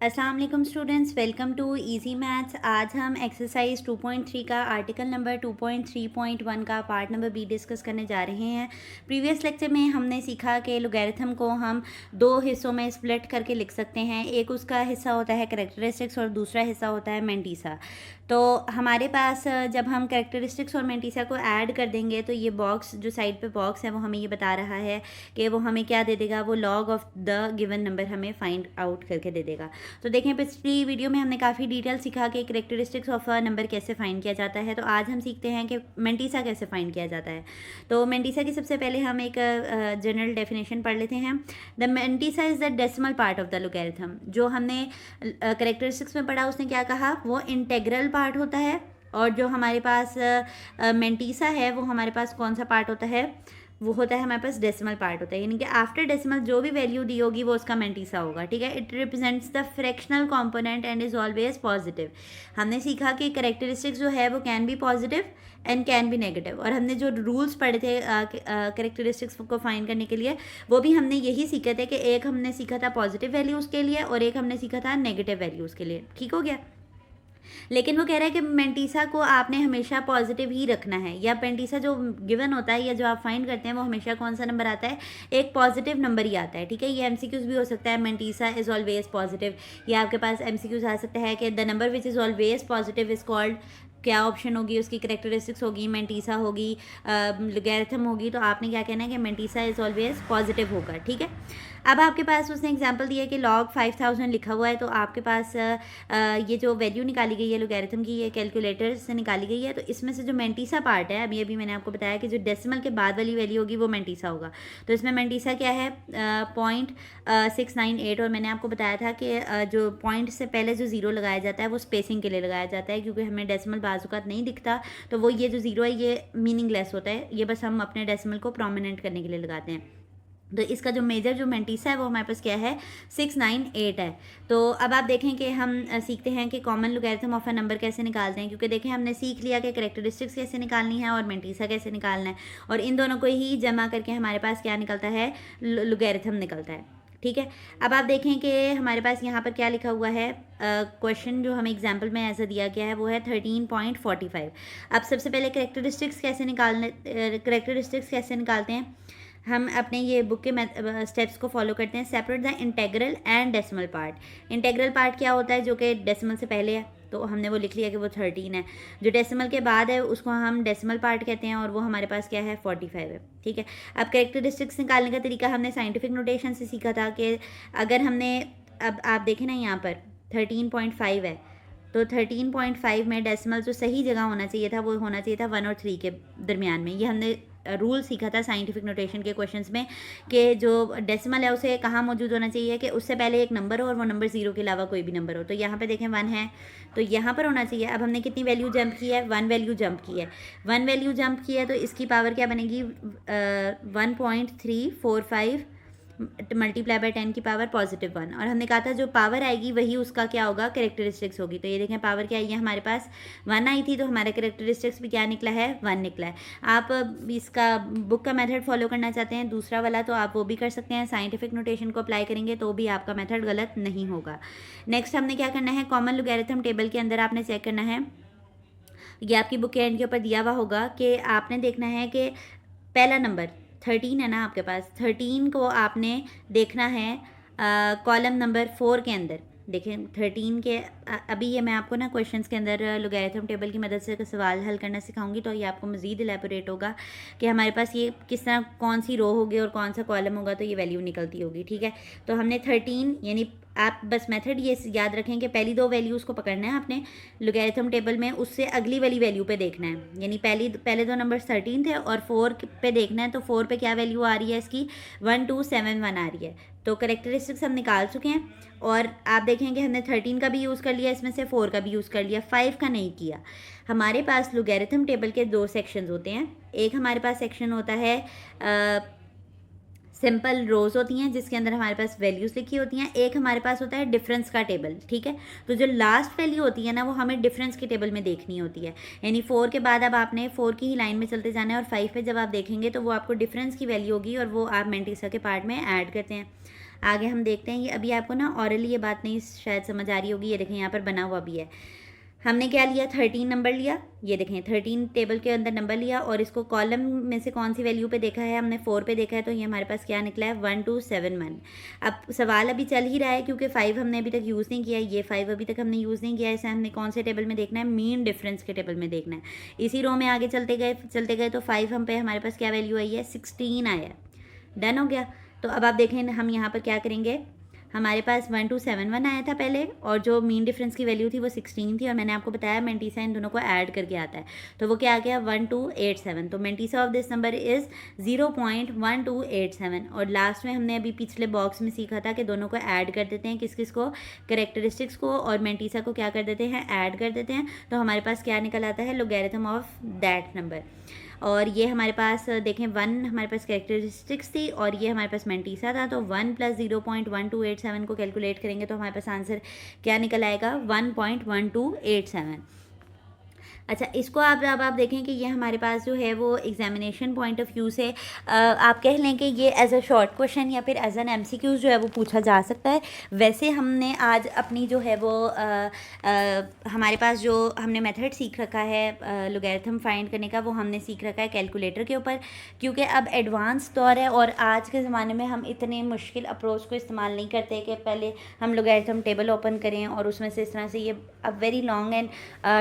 अस्सलाम वालेकुम students, welcome to easy maths. आज हम एक्सरसाइज 2.3 का आर्टिकल नंबर 2.3.1 का पार्ट नंबर बी डिस्कस करने जा रहे हैं। प्रीवियस लेक्चर में हमने सीखा कि लोगैरिथम को हम दो हिस्सों में स्प्लिट करके लिख सकते हैं। एक उसका हिस्सा होता है कैरेक्टरिस्टिक्स और दूसरा हिस्सा होता है मेंटीसा। तो हमारे पास जब हम कैरेक्टरिस्टिक्स और मेंटीसा को ऐड कर देंगे तो ये बॉक्स जो साइड पे बॉक्स है वो हमें ये बता रहा है कि वो हमें क्या दे देगा, वो log of the given number हमें फाइंड आउट करके दे देगा। तो देखें, पिछली वीडियो में हमने काफ़ी डिटेल सीखा कि कैरेक्टरिस्टिक्स ऑफ अ नंबर कैसे फाइंड किया जाता है। तो आज हम सीखते हैं कि मेंटीसा कैसे फाइंड किया जाता है। तो मेंटीसा की सबसे पहले हम एक जनरल डेफिनेशन पढ़ लेते हैं। The mantissa is the decimal part of the logarithm. जो हमने कैरेक्टरिस्टिक्स में पढ़ा उसने क्या कहा, वो इंटेग्रल पार्ट होता है। और जो हमारे पास मेंटीसा है वो हमारे पास कौन सा पार्ट होता है, वो होता है हमारे पास डेसिमल पार्ट होता है। यानी कि आफ्टर डेसिमल जो भी वैल्यू दी होगी वो उसका मेंटीसा होगा। ठीक है, it represents the fractional component and is always positive. हमने सीखा कि कैरेक्टरिस्टिक्स जो है वो can be positive and can be negative. और हमने जो रूल्स पढ़े थे कैरेक्टरिस्टिक्स को फाइंड करने के लिए, वो भी हमने यही सीखे थे कि एक हमने सीखा था पॉजिटिव वैल्यूज़ के लिए और एक हमने सीखा था नेगेटिव वैल्यूज़ के लिए। ठीक हो गया। लेकिन वो कह रहा है कि मेंटीसा को आपने हमेशा पॉजिटिव ही रखना है, या मेंटीसा जो गिवन होता है या जो आप फाइंड करते हैं वो हमेशा कौन सा नंबर आता है, एक पॉजिटिव नंबर ही आता है। ठीक है, ये एमसीक्यूज भी हो सकता है, मेंटीसा इज ऑलवेज पॉजिटिव। या आपके पास एमसीक्यूज आ सकता है कि the number which is always positive is called, क्या ऑप्शन होगी उसकी, कैरेक्टरिस्टिक्स होगी, मेंटीसा होगी, लोगैरिथम होगी। तो आपने क्या कहना है कि मेंटीसा इज ऑलवेज पॉजिटिव होगा। ठीक है, अब आपके पास उसने एग्जांपल दिया कि लॉग 5000 लिखा हुआ है। तो आपके पास ये जो वैल्यू निकाली गई है लोगैरिथम की, ये कैलकुलेटर से निकाली गई है। तो इसमें से जो मेंटीसा पार्ट है, अभी मैंने आपको बताया कि जो डेसिमल के बाद वाली वैल्यू होगी वो मेंटीसा होगा। तो इसमें मेंटीसा क्या है, 0.698। और मैंने आपको बताया था कि जो पॉइंट से पहले जो ज़ीरो लगाया जाता है वो स्पेसिंग के लिए लगाया जाता है, क्योंकि हमें डेसिमल बाजुकात नहीं दिखता। तो वो ये जो ज़ीरो है ये मीनिंगलेस होता है, ये बस हम अपने डेसिमल को प्रोमिनेंट करने के लिए लगाते हैं। तो इसका जो मेजर जो मेंटीसा है वो हमारे पास क्या है, 698 है। तो अब आप देखें कि हम सीखते हैं कि common logarithm of a number कैसे निकालते हैं, क्योंकि देखें हमने सीख लिया कि कैरेक्टरिस्टिक्स कैसे निकालनी है और मेंटीसा कैसे निकालना है, और इन दोनों को ही जमा करके हमारे पास क्या निकलता है, लोगैरिथम निकलता है। ठीक है, अब आप देखें कि हमारे पास यहाँ पर क्या लिखा हुआ है, क्वेश्चन जो हमें एग्जाम्पल में ऐसा दिया गया है वो है 13.45। अब सबसे पहले कैरेक्टरिस्टिक्स कैसे निकालते हैं, हम अपने ये बुक के स्टेप्स को फॉलो करते हैं। Separate the integral and decimal part. Integral part क्या होता है, जो कि डेसिमल से पहले है, तो हमने वो लिख लिया कि वो 13 है। जो डेसिमल के बाद है उसको हम डेसिमल पार्ट कहते हैं, और वो हमारे पास क्या है, 45 है। ठीक है, अब कैरेक्टरिस्टिक्स निकालने का तरीका हमने साइंटिफिक नोटेशन से सीखा था कि अगर हमने, अब आप देखें ना यहाँ पर 13.5 है, तो 13.5 में डेसिमल जो सही जगह होना चाहिए था वो होना चाहिए था 1 और 3 के दरमियान में। ये हमने रूल सीखा था साइंटिफिक नोटेशन के क्वेश्चंस में कि जो डेसिमल है उसे कहाँ मौजूद होना चाहिए, कि उससे पहले एक नंबर हो और वो नंबर 0 के अलावा कोई भी नंबर हो। तो यहाँ पे देखें 1 है तो यहाँ पर होना चाहिए। अब हमने कितनी वैल्यू जंप की है, 1 वैल्यू जंप की है। 1 वैल्यू जंप की है तो इसकी पावर क्या बनेगी, 1.345 मल्टीप्लाई बाय 10 की पावर +1। और हमने कहा था जो पावर आएगी वही उसका क्या होगा, कैरेक्टरिस्टिक्स होगी। तो ये देखें पावर क्या आई है, हमारे पास 1 आई थी, तो हमारा कैरेक्टरिस्टिक्स भी क्या निकला है, 1 निकला है। आप इसका बुक का मेथड फॉलो करना चाहते हैं दूसरा वाला, तो आप वो भी कर सकते हैं। साइंटिफिक नोटेशन को अप्लाई करेंगे तो भी आपका मेथड गलत नहीं होगा। नेक्स्ट हमने क्या करना है, कॉमन लोगैरिथम टेबल के अंदर आपने चेक करना है, ये आपकी बुक के एंड के ऊपर दिया हुआ होगा कि आपने देखना है कि पहला नंबर 13 है ना आपके पास, 13 को आपने देखना है कॉलम नंबर 4 के अंदर। देखें 13 के अभी ये मैं आपको ना क्वेश्चंस के अंदर लोगैरिथम टेबल की मदद से सवाल हल करना सिखाऊंगी, तो ये आपको मज़ीद इलेबोरेट होगा कि हमारे पास ये किस तरह कौन सी रो होगी और कौन सा कॉलम होगा तो ये वैल्यू निकलती होगी। ठीक है, तो हमने 13 यानी आप बस मेथड ये याद रखें कि पहली दो वैल्यूज़ को पकड़ना है आपने लोगैरिथम टेबल में, उससे अगली वाली वैल्यू पे देखना है। यानी पहले दो नंबर 13 थे और 4 पे देखना है, तो 4 पे क्या वैल्यू आ रही है इसकी, 1271 आ रही है। तो कैरेक्टरिस्टिक्स हम निकाल चुके हैं। और आप देखें कि हमने 13 का भी यूज़ कर लिया, इसमें से 4 का भी यूज़ कर लिया, 5 का नहीं किया। हमारे पास लोगैरिथम टेबल के 2 सेक्शंस होते हैं। एक हमारे पास सेक्शन होता है सिंपल रोज़ होती हैं जिसके अंदर हमारे पास वैल्यूज़ लिखी होती हैं। एक हमारे पास होता है डिफरेंस का टेबल। ठीक है, तो जो लास्ट वैल्यू होती है ना वो हमें डिफरेंस के टेबल में देखनी होती है। यानी 4 के बाद अब आपने 4 की ही लाइन में चलते जाना है, और 5 पे जब आप देखेंगे तो वो आपको डिफरेंस की वैल्यू होगी और वो आप मेंटीसा के पार्ट में ऐड करते हैं। आगे हम देखते हैं। ये अभी आपको ना ऑरली ये बात नहीं शायद समझ आ रही होगी। ये देखें यहाँ पर बना हुआ भी है। हमने क्या लिया, 13 नंबर लिया। ये देखें 13 टेबल के अंदर नंबर लिया और इसको कॉलम में से कौन सी वैल्यू पे देखा है, हमने 4 पे देखा है। तो ये हमारे पास क्या निकला है, 1271। अब सवाल अभी चल ही रहा है क्योंकि 5 हमने अभी तक यूज़ नहीं किया है। ये 5 अभी तक हमने यूज़ नहीं किया है। इसे हमने कौन से टेबल में देखना है, मीन डिफरेंस के टेबल में देखना है। इसी रो में आगे चलते गए तो 5 हम पे हमारे पास क्या वैल्यू आई है, 16 आया है। डन हो गया। तो अब आप देखें हम यहाँ पर क्या करेंगे, हमारे पास 1271 आया था पहले और जो मीन डिफरेंस की वैल्यू थी वो 16 थी और मैंने आपको बताया मेंटीसा इन दोनों को ऐड करके आता है। तो वो क्या आ गया, 1287। तो mantissa of this number is 0.1287। और लास्ट में हमने अभी पिछले बॉक्स में सीखा था कि दोनों को ऐड कर देते हैं, किस किस को, कैरेक्टरिस्टिक्स को और मेंटीसा को क्या कर देते हैं, ऐड कर देते हैं। तो हमारे पास क्या निकल आता है, लोगैरिथम ऑफ दैट नंबर। और ये हमारे पास देखें 1 हमारे पास कैरेक्टरिस्टिक्स थी और ये हमारे पास मेंटीसा था। तो 1 + 0.1287 को कैलकुलेट करेंगे तो हमारे पास आंसर क्या निकल आएगा, 1.1287। अच्छा, इसको अब आप देखें कि ये हमारे पास जो है वो एग्जामिनेशन पॉइंट ऑफ व्यू से आप कह लें कि ये एज अ शॉर्ट क्वेश्चन या फिर एज एन एमसीक्यूज जो है वो पूछा जा सकता है। वैसे हमने आज अपनी जो है वो हमारे पास जो हमने मेथड सीख रखा है लोगैरिथम फाइंड करने का, वो हमने सीख रखा है कैलकुलेटर के ऊपर, क्योंकि अब एडवांस दौर है और आज के ज़माने में हम इतने मुश्किल अप्रोच को इस्तेमाल नहीं करते कि पहले हम लोगैरिथम टेबल ओपन करें और उसमें से इस तरह से, ये अब very long and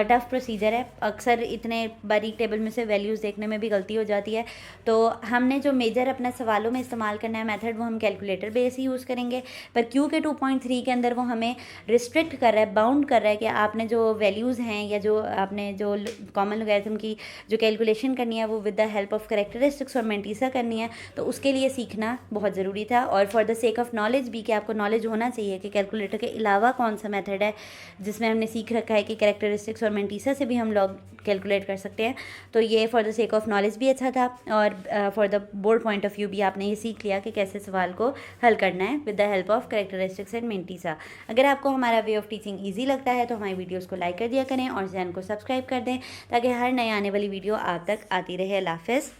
tough procedure है। अक्सर इतने बारीक टेबल में से वैल्यूज़ देखने में भी गलती हो जाती है। तो हमने जो मेजर अपने सवालों में इस्तेमाल करना है मेथड, वो हम कैलकुलेटर बेस ही यूज़ करेंगे। पर क्योंकि 2.3 के अंदर वो हमें रिस्ट्रिक्ट कर रहा है, बाउंड कर रहा है कि आपने जो वैल्यूज़ हैं या जो आपने जो कॉमन लोगैरिथम की जो कैलकुलेशन करनी है वो with the help of characteristics और मेंटीसा करनी है। तो उसके लिए सीखना बहुत ज़रूरी था और for the sake of knowledge भी, कि आपको नॉलेज होना चाहिए कि कैलकुलेटर के अलावा कौन सा मेथड है जिसमें हमने सीख रखा है कि कैरेक्टरिस्टिक्स और मेंटीसा से भी हम लॉग कैलकुलेट कर सकते हैं। तो ये for the sake of knowledge भी अच्छा था और for the board point of view भी आपने ये सीख लिया कि कैसे सवाल को हल करना है with the help of characteristics and mantissa. अगर आपको हमारा वे ऑफ टीचिंग ईजी लगता है तो हमारी वीडियोज़ को लाइक कर दिया करें और चैनल को सब्सक्राइब कर दें ताकि हर नए आने वाली वीडियो आप तक आती रहे। अल्लाह हाफ़िज़।